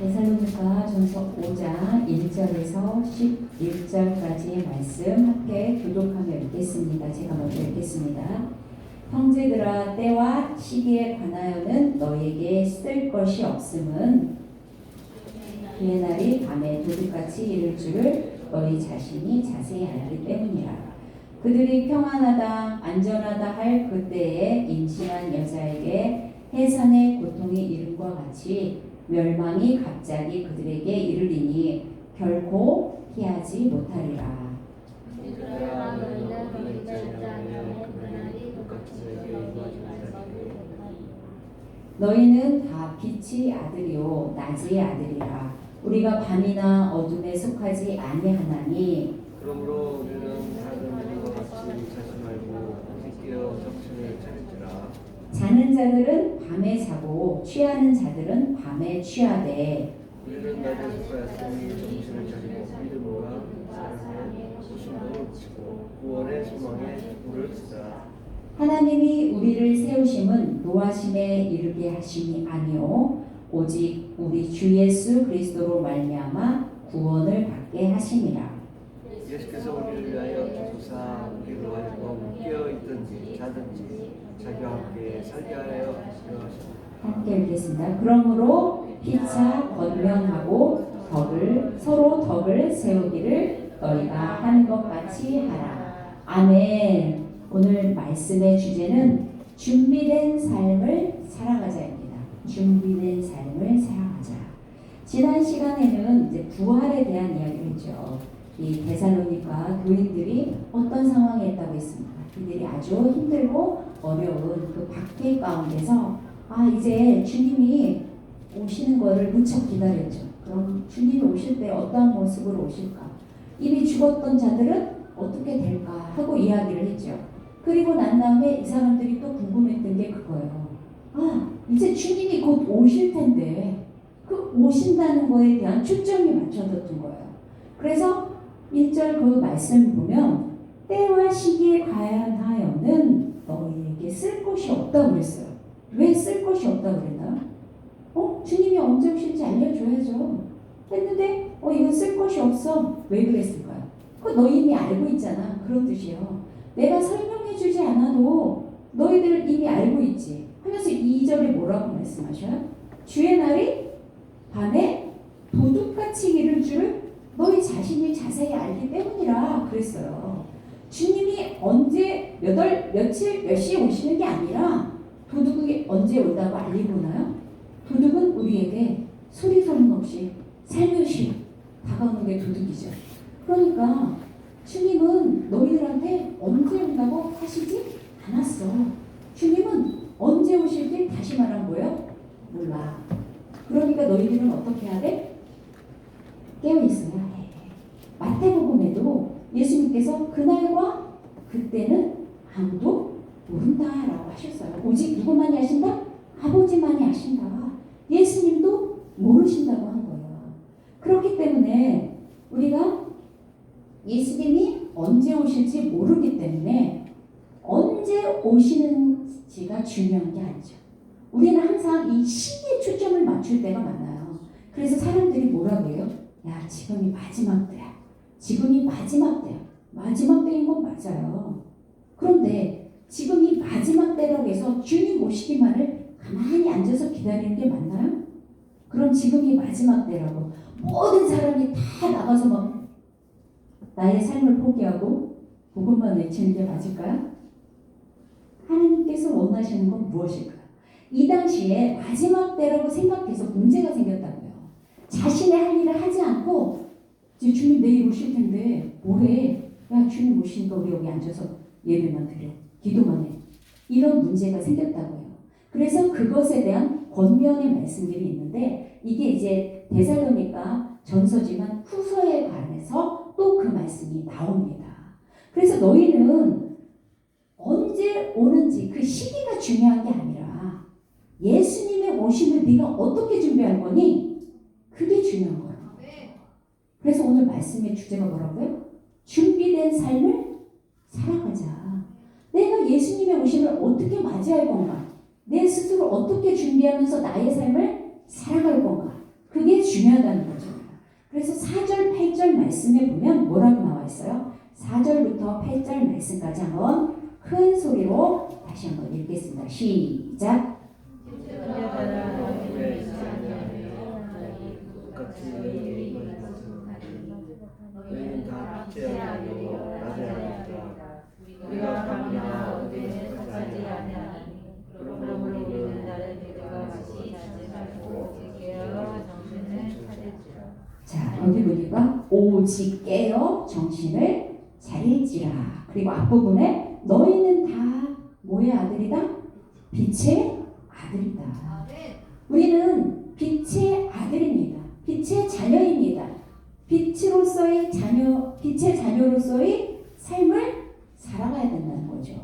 데살로니가 전서 5장 1절에서 11절까지의 말씀 함께 교독하며 읽겠습니다. 제가 먼저 읽겠습니다. 형제들아, 때와 시기에 관하여는 너에게 쓸 것이 없음은 그의 날이 밤에 도둑같이 이를 줄을 너희 자신이 자세히 알기 때문이라. 그들이 평안하다 안전하다 할 그때에 임신한 여자에게 해산의 고통이 이름과 같이 멸망이 갑자기 그들에게 이르리니 결코 피하지 못하리라. 너희는 다 빛의 아들이요 낮의 아들이라. 우리가 밤이나 어둠에 속하지 아니하나니 그러므로 우리는 다른 이들과 같이 자지 말고 깨어 정신을 차릴지라. 자는 자들은 밤에 자고 취하는 자들은 밤에 취하되 우리는 낮에 속하였으니 정신을 차리고 믿음과 사랑에 소신을 지고 구원의 소망에 불을 쓰자. 하나님이 우리를 세우심은 노하심에 이르게 하심이 아니요 오직 우리 주 예수 그리스도로 말미암아 구원을 받게 하심이라. 예수께서 우리를 위하여 주소서 우리로 하여금 깨어있든지 자든지 자기와 함께 살게 하여 하시옵소서. 함께 읽겠습니다. 그러므로 피차 권면하고 서로 덕을 세우기를 너희가 하는 것 같이 하라. 아멘. 오늘 말씀의 주제는 준비된 삶을 살아가자입니다. 준비된 삶을 살아가자. 지난 시간에는 이제 부활에 대한 이야기를 했죠. 이 데살로니가 교인들이 어떤 상황에 있다고 했습니까? 그들이 아주 힘들고 어려운 그 박해 가운데서 이제 주님이 오시는 것을 무척 기다렸죠. 그럼 주님이 오실 때 어떠한 모습으로 오실까? 이미 죽었던 자들은 어떻게 될까 하고 이야기를 했죠. 그리고 난 다음에 이 사람들이 또 궁금했던 게 그거예요. 이제 주님이 곧 오실 텐데 그 오신다는 거에 대한 초점이 맞춰졌던 거예요. 그래서 1절 그 말씀 보면 때와 시기에 관하여는 너희에게 쓸 것이 없다고 그랬어요. 왜 쓸 것이 없다고 그랬나요? 주님이 언제 오실지 알려줘야죠. 했는데 이건 쓸 것이 없어. 왜 그랬을까요? 그거 너희 이미 알고 있잖아. 그런 뜻이에요. 내가 설명해주지 않아도 너희들 이미 알고 있지. 하면서 2절에 뭐라고 말씀하셔요? 주의 날이 밤에 도둑같이 이를 줄을 너희 자신이 자세히 알기 때문이라 그랬어요. 주님이 언제 며칠 몇 시에 오시는 게 아니라 도둑이 언제 온다고 알리고 나요? 도둑은 우리에게 소리 소문 없이 살며시 다가오는 게 도둑이죠. 그러니까 주님은 너희들한테 언제 온다고 하시지 않았어. 주님은 언제 오실지 다시 말한 거예요? 몰라. 그러니까 너희들은 어떻게 해야 돼? 깨어있어야 해. 마태복음에도 예수님께서 그날과 그때는 아무도 모른다라고 하셨어요. 오직 누구만이 아신다? 아버지만이 아신다. 예수님도 모르신다고 한 거예요. 그렇기 때문에 우리가 예수님이 언제 오실지 모르기 때문에 언제 오시는지가 중요한 게 아니죠. 우리는 항상 이 시기에 초점을 맞출 때가 많아요. 그래서 사람들이 뭐라고 해요? 야, 지금이 마지막 때야. 지금이 마지막 때야. 마지막 때인 건 맞아요. 그런데 지금이 마지막 때라고 해서 주님 오시기만을 가만히 앉아서 기다리는 게 맞나요? 그럼 지금이 마지막 때라고 모든 사람이 다 나가서 막 나의 삶을 포기하고 복음만 외치는 게 맞을까요? 하나님께서 원하시는 건 무엇일까요? 이 당시에 마지막 때라고 생각해서 문제가 생겼다고요. 자신의 할 일을 하지 않고 이제 주님 내일 오실 텐데 뭐해? 야, 주님 오시니까 우리 여기 앉아서 예배만 드려. 기도만 해. 이런 문제가 생겼다고요. 그래서 그것에 대한 권면의 말씀들이 있는데 이게 이제 데살로니가 전서지만 후서에 관해서 또 그 말씀이 나옵니다. 그래서 너희는 언제 오는지 그 시기가 중요한 게 아니라 예수님의 오심을 네가 어떻게 준비할 거니? 그게 중요한 거예요. 그래서 오늘 말씀의 주제가 뭐라고요? 준비된 삶을 살아가자. 내가 예수님의 오심을 어떻게 맞이할 건가? 내 스스로 어떻게 준비하면서 나의 삶을 살아갈 건가? 그게 중요하다는 거죠. 그래서 4절, 8절 말씀에 보면 뭐라고 나와 있어요? 4절부터 8절 말씀까지 한번 큰 소리로 다시 한번 읽겠습니다. 시작. 너희는 다 빛의 아들이요 낮의 아들이다. 우리가 밤이나 어둠에 속하지 아니하니 그러므로 우리는 나를 믿음과 같이 자지 말고 깨어 정신을 차릴지라. 자, 여기 보니까 오직 깨어 정신을 차릴지라. 그리고 앞부분에 너희는 다 뭐의 아들이다? 빛의 아들이다. 우리는 빛의 아들입니다. 빛의 자녀입니다. 빛으로서의 자녀, 빛의 자녀로서의 삶을 살아가야 된다는 거죠.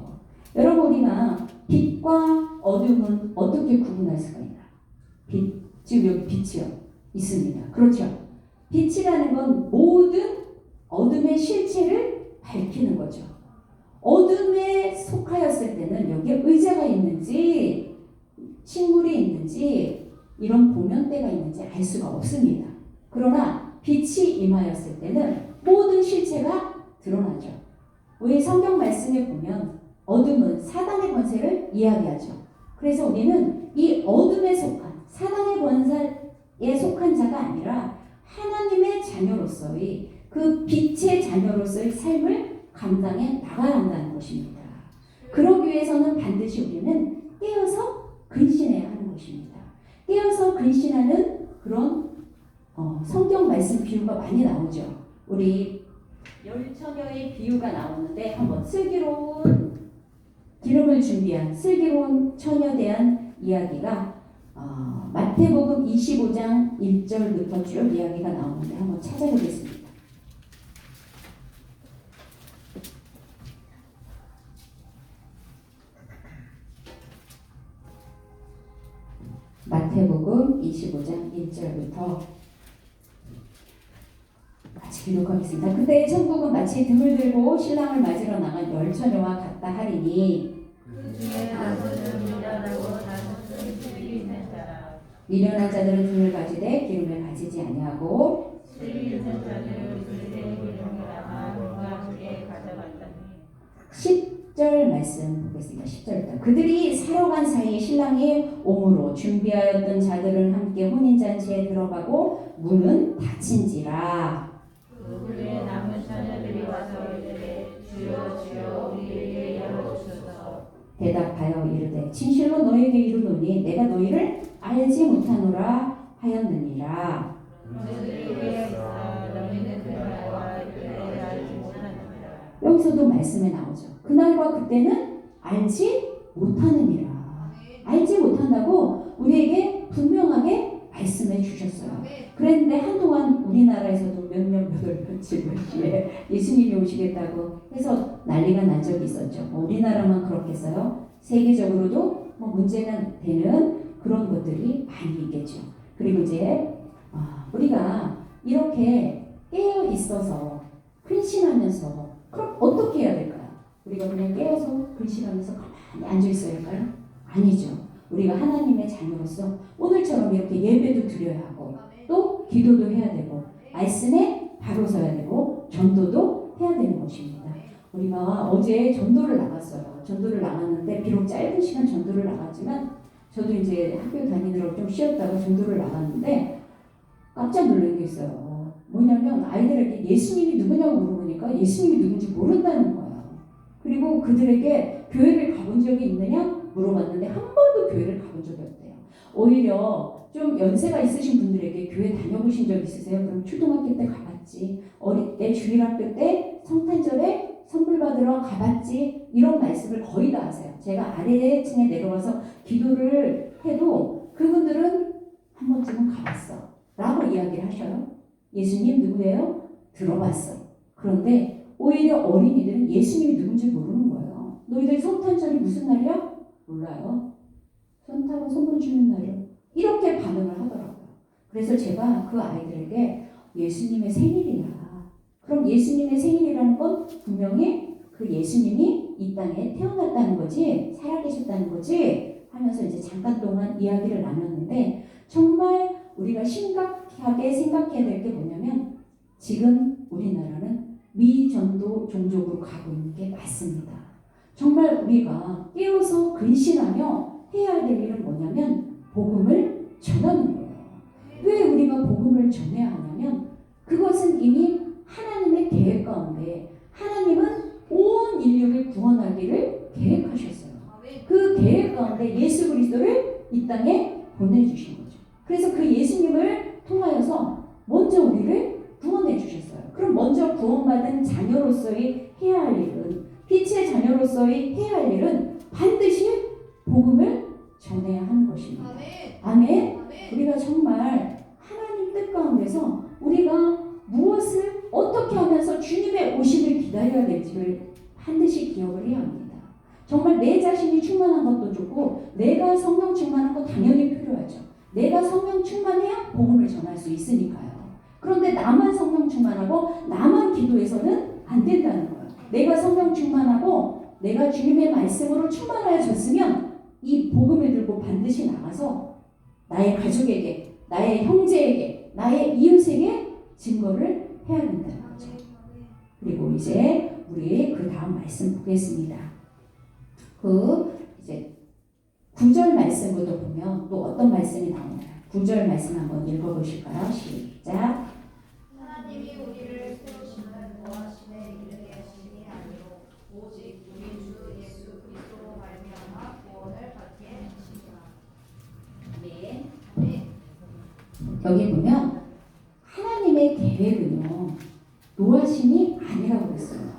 여러분, 우리가 빛과 어둠은 어떻게 구분할 수가 있나? 빛, 지금 여기 빛이요 있습니다. 그렇죠? 빛이라는 건 모든 어둠의 실체를 밝히는 거죠. 어둠에 속하였을 때는 여기에 의자가 있는지 식물이 있는지 이런 보면대가 있는지 알 수가 없습니다. 그러나 빛이 임하였을 때는 모든 실체가 드러나죠. 우리 성경 말씀에 보면 어둠은 사단의 권세를 이야기하죠. 그래서 우리는 이 어둠에 속한 사단의 권세에 속한 자가 아니라 하나님의 자녀로서의 그 빛의 자녀로서의 삶을 감당해 나가야 한다는 것입니다. 그러기 위해서는 반드시 우리는 깨어서 근신해야 하는 것입니다. 깨어서 근신하는 그런 성경 말씀 비유가 많이 나오죠. 우리 열처녀의 비유가 나오는데 한번 슬기로운 기름을 준비한 슬기로운 처녀에 대한 이야기가 마태복음 25장 1절부터 쭉 이야기가 나오는데 한번 찾아보겠습니다. 마태복음 25장 1절부터 같이 기록하겠습니다. 그때 천국은 마치 등을 들고 신랑을 맞으러 나간 열 처녀와 같다 하리니 그 중에 다섯은 미련하고 다섯은 술이 있는 자라. 미련한 자들은 등을 가지되 기름을 가지지 아니하고 술이 있는 자들은 그들의 기름을 아마 누가 함께 가져갔다니. 10절 말씀 보겠습니다. 10절부터 그들이 사러 간 사이에 신랑이 오므로 준비하였던 자들은 함께 혼인잔치에 들어가고 문은 닫힌지라. 그들의 남은 처녀들이 와서 이르되 주여 주여 우리에게 열어주소서. 대답하여 이르되 진실로 너희에게 이르노니 내가 너희를 알지 못하노라 하였느니라. 그들이 회하사 너희는 그날과 그때를 알지 못하느니라. 여기서도 말씀에 나오죠. 그날과 그때는 알지 못하느니라. 알지 못한다고 우리에게 분명하게 말씀해 주셨어요. 그랬는데 한동안 우리나라에서도 몇 년, 몇 월, 며칠, 몇 시에 예수님이 오시겠다고 해서 난리가 난 적이 있었죠. 우리나라만 그렇겠어요? 세계적으로도 문제가 되는 그런 것들이 많이 있겠죠. 그리고 이제 우리가 이렇게 깨어 있어서 근신하면서 그럼 어떻게 해야 될까요? 우리가 그냥 깨어서 근신하면서 가만히 앉아 있어야 할까요? 아니죠. 우리가 하나님의 자녀로서 오늘처럼 이렇게 예배도 드려야 하고 또 기도도 해야 되고 말씀에 바로 서야 되고 전도도 해야 되는 것입니다. 우리가 어제 전도를 나갔어요. 전도를 나갔는데 비록 짧은 시간 전도를 나갔지만 저도 이제 학교 다니느라고 좀 쉬었다가 전도를 나갔는데 깜짝 놀란 게 있어요. 뭐냐면 아이들에게 예수님이 누구냐고 물어보니까 예수님이 누군지 모른다는 거예요. 그리고 그들에게 교회를 가본 적이 있느냐 물어봤는데 한 번도 교회를 가본 적이 없대요. 오히려 좀 연세가 있으신 분들에게 교회 다녀보신 적 있으세요? 그럼 초등학교 때 가봤지. 어릴 때 주일학교 때 성탄절에 선물 받으러 가봤지. 이런 말씀을 거의 다 하세요. 제가 아래층에 내려와서 기도를 해도 그분들은 한 번쯤은 가봤어 라고 이야기를 하셔요. 예수님 누구예요? 들어봤어. 그런데 오히려 어린이들은 예수님이 누군지 모르는 거예요. 너희들 성탄절이 무슨 날이야? 몰라요. 손타고 선물 주는 날이요. 이렇게 반응을 하더라고요. 그래서 제가 그 아이들에게 예수님의 생일이야. 그럼 예수님의 생일이라는 건 분명히 그 예수님이 이 땅에 태어났다는 거지, 살아계셨다는 거지 하면서 이제 잠깐 동안 이야기를 나눴는데 정말 우리가 심각하게 생각해야 될 게 뭐냐면 지금 우리나라는 미전도 종족으로 가고 있는 게 맞습니다. 정말 우리가 깨어서 근신하며 해야 될 일은 뭐냐면 복음을 전하는 거예요. 왜 우리가 복음을 전해야 하냐면 그것은 이미 하나님의 계획 가운데 하나님은 온 인류를 구원하기를 계획하셨어요. 그 계획 가운데 예수 그리스도를 이 땅에 보내주신 거죠. 그래서 그 예수님을 통하여서 먼저 우리를 구원해 주셨어요. 그럼 먼저 구원받은 자녀로서의 해야 할 일은 빛의 자녀로서의 해야 할 일은 반드시 복음을 전해야 하는 것입니다. 아멘. 우리가 정말 하나님 뜻 가운데서 우리가 무엇을 어떻게 하면서 주님의 오심을 기다려야 될지를 반드시 기억을 해야 합니다. 정말 내 자신이 충만한 것도 좋고 내가 성령 충만한 거 당연히 필요하죠. 내가 성령 충만해야 복음을 전할 수 있으니까요. 그런데 나만 성령 충만하고 나만 기도해서는 안 된다는 거예요. 내가 성령 충만하고 내가 주님의 말씀으로 충만하여졌으면 이 복음을 들고 반드시 나가서 나의 가족에게, 나의 형제에게, 나의 이웃에게 증거를 해야 된다는 거죠. 그리고 이제 우리 그 다음 말씀 보겠습니다. 이제 9절 말씀부터 보면 또 어떤 말씀이 나오나요? 9절 말씀 한번 읽어보실까요? 시작. 하나님이 우리를 세우시는 거하심에 이르게 하심이 아니요 오직 우리 주 예수 그리스도로 말미암아 구원을 받게 하시니라. 아멘. 여기 보면 하나님의 계획은요 노하심이 아니라고 그랬어요.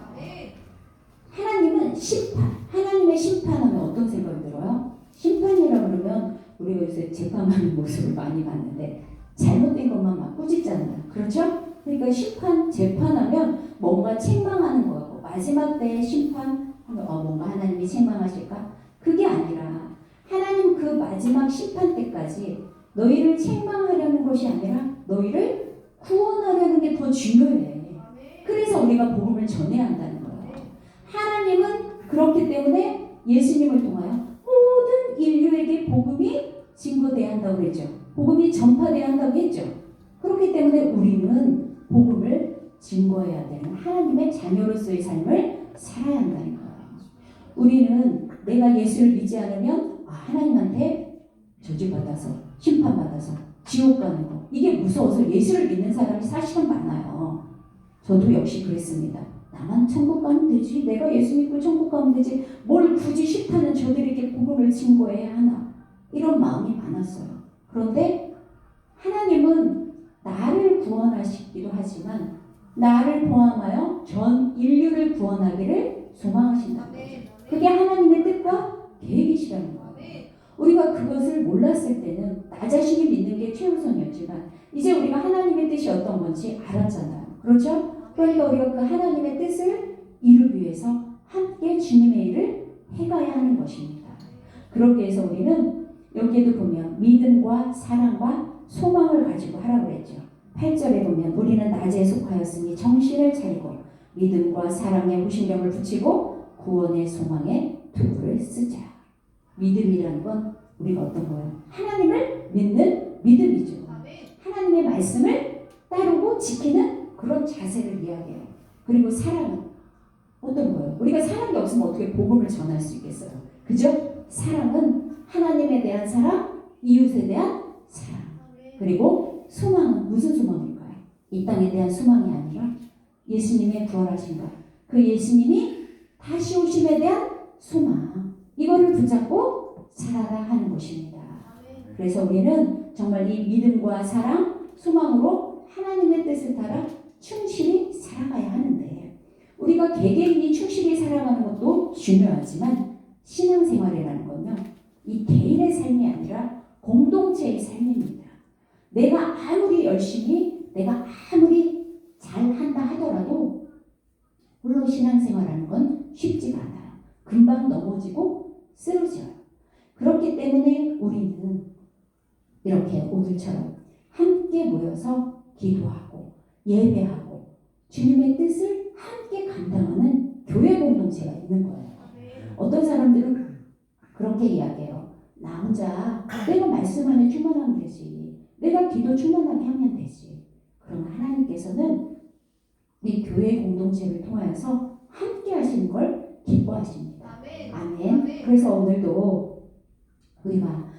하나님은 심판, 하나님의 심판하면 어떤 생각이 들어요? 심판이라 그러면 우리가 요새 재판하는 모습을 많이 봤는데 잘못된 것만 막 꾸짖잖아요. 그렇죠? 그러니까 심판, 재판하면 뭔가 책망하는 거고 마지막 때의 심판 하면 뭔가 하나님이 책망하실까? 그게 아니라 하나님 그 마지막 심판 때까지 너희를 책망하려는 것이 아니라 너희를 구원하려는 게 더 중요해. 그래서 우리가 복음을 전해야 한다는 거예요. 하나님은 그렇기 때문에 예수님을 통하여 모든 인류에게 복음이 증거돼야 한다고 그랬죠. 복음이 전파돼야 한다고 했죠. 그렇기 때문에 우리는 복음을 증거해야 되는 하나님의 자녀로서의 삶을 살아야 한다는 거예요. 우리는 내가 예수를 믿지 않으면 하나님한테 저주받아서 심판받아서 지옥 가는 거 이게 무서워서 예수를 믿는 사람이 사실은 많아요. 저도 역시 그랬습니다. 나만 천국 가면 되지. 내가 예수 믿고 천국 가면 되지. 뭘 굳이 싫다는 저들에게 복음을 증거해야 하나. 이런 마음이 많았어요. 그런데 하나님은 나를 구원하시기도 하지만 나를 포함하여 전 인류를 구원하기를 소망하신다는 거죠. 그게 하나님의 뜻과 계획이시라는 거예요. 우리가 그것을 몰랐을 때는 나 자신이 믿는 게 최우선이었지만 이제 우리가 하나님의 뜻이 어떤 건지 알았잖아요. 그렇죠? 그러니까 우리가 그 하나님의 뜻을 이루기 위해서 함께 주님의 일을 해가야 하는 것입니다. 그러기 위해서 우리는 여기에도 보면 믿음과 사랑과 소망을 가지고 하라고 했죠. 8절에 보면 우리는 낮에 속하였으니 정신을 차리고 믿음과 사랑에 후신경을 붙이고 구원의 소망에 도구를 쓰자. 믿음이라는 건 우리가 어떤 거예요? 하나님을 믿는 믿음이죠. 하나님의 말씀을 따르고 지키는 그런 자세를 이야기해요. 그리고 사랑은 어떤 거예요? 우리가 사랑이 없으면 어떻게 복음을 전할 수 있겠어요? 그죠? 사랑은 하나님에 대한 사랑, 이웃에 대한 사랑. 그리고 소망은 무슨 소망일까요? 이 땅에 대한 소망이 아니라 예수님의 부활하신 것. 그 예수님이 다시 오심에 대한 소망. 이거를 붙잡고 살아라 하는 것입니다. 그래서 우리는 정말 이 믿음과 사랑, 소망으로 하나님의 뜻을 따라 충실히 살아가야 하는데 우리가 개개인이 충실히 살아가는 것도 중요하지만 신앙생활이라는 건요. 이 개인의 삶이 아니라 공동체의 삶입니다. 내가 아무리 열심히 내가 아무리 잘한다 하더라도 물론 신앙생활하는 건 쉽지가 않아요. 금방 넘어지고 쓰러져요. 그렇기 때문에 우리는 이렇게 오늘처럼 함께 모여서 기도하고 예배하고 주님의 뜻을 함께 감당하는 교회 공동체가 있는 거예요. 어떤 사람들은 그렇게 이야기해요. 나 혼자 내가 말씀 안에 충만하면 되지. 내가 기도 충만하게 하면 되지. 그러나 하나님께서는 우리 교회 공동체를 통하여서 함께 하시는 걸 기뻐하십니다. 아멘. 그래서 오늘도 우리가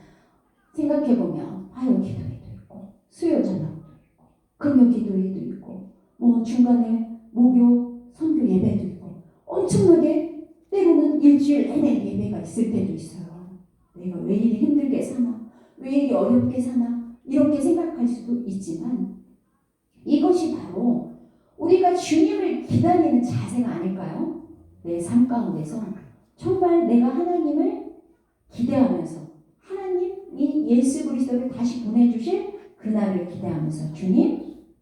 생각해보면 화요 기도회도 있고 수요 전화도 있고 금요 기도회도 있고 뭐 중간에 목요 선교 예배도 있고 엄청나게 때로는 일주일 내내 예배가 있을 때도 있어요. 내가 왜 이리 힘들게 사나, 왜 이리 어렵게 사나 이렇게 생각할 수도 있지만 이것이 바로 우리가 주님을 기다리는 자세가 아닐까요? 내 삶 가운데서 정말 내가 하나님을 기대하면서 하나님이 예수 그리스도를 다시 보내주실 그날을 기대하면서 주님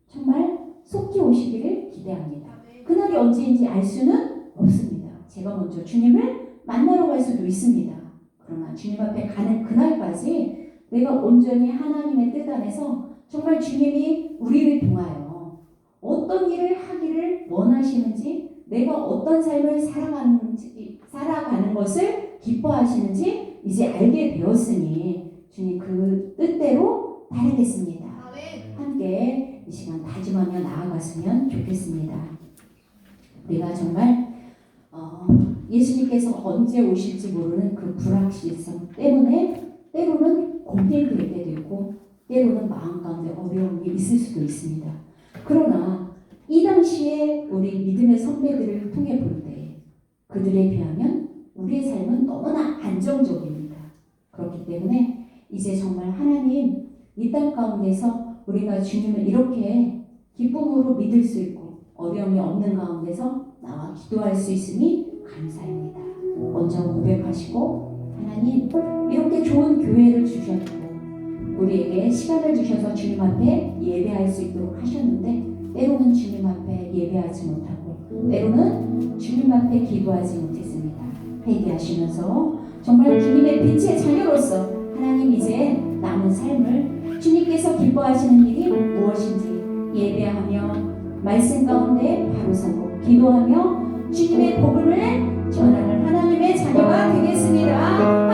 정말 속히 오시기를 기대합니다. 그날이 언제인지 알 수는 없습니다. 제가 먼저 주님을 만나러 갈 수도 있습니다. 그러나 주님 앞에 가는 그날까지 내가 온전히 하나님의 뜻 안에서 정말 주님이 우리를 통하여 어떤 일을 하기를 원하시는지 내가 어떤 삶을 살아가는 것을 기뻐하시는지 이제 알게 되었으니 주님 그 뜻대로 따르겠습니다. 함께 이 시간 다짐하며 나아갔으면 좋겠습니다. 우리가 정말 예수님께서 언제 오실지 모르는 그 불확실성 때문에 때로는 고민될 때도 있고 때로는 마음 가운데 어려움이 있을 수도 있습니다. 그러나 이 당시에 우리 믿음의 선배들을 통해 볼 때 그들에 비하면 우리의 삶은 너무나 안정적입니다. 그렇기 때문에 이제 정말 하나님 이 땅 가운데서 우리가 주님을 이렇게 기쁨으로 믿을 수 있고 어려움이 없는 가운데서 나와 기도할 수 있으니 감사합니다. 먼저 고백하시고 하나님 이렇게 좋은 교회를 주셨고 우리에게 시간을 주셔서 주님 앞에 예배할 수 있도록 하셨는데 때로는 주님 앞에 예배하지 못하고 때로는 주님 앞에 기도하지 못했습니다. 회개하시면서 정말 주님의 빛의 자녀로서 하나님 이제 남은 삶을 주님께서 기뻐하시는 일이 무엇인지 예배하며 말씀 가운데 바로 서고 기도하며 주님의 복음을 전하는 하나님의 자녀가 되겠습니다.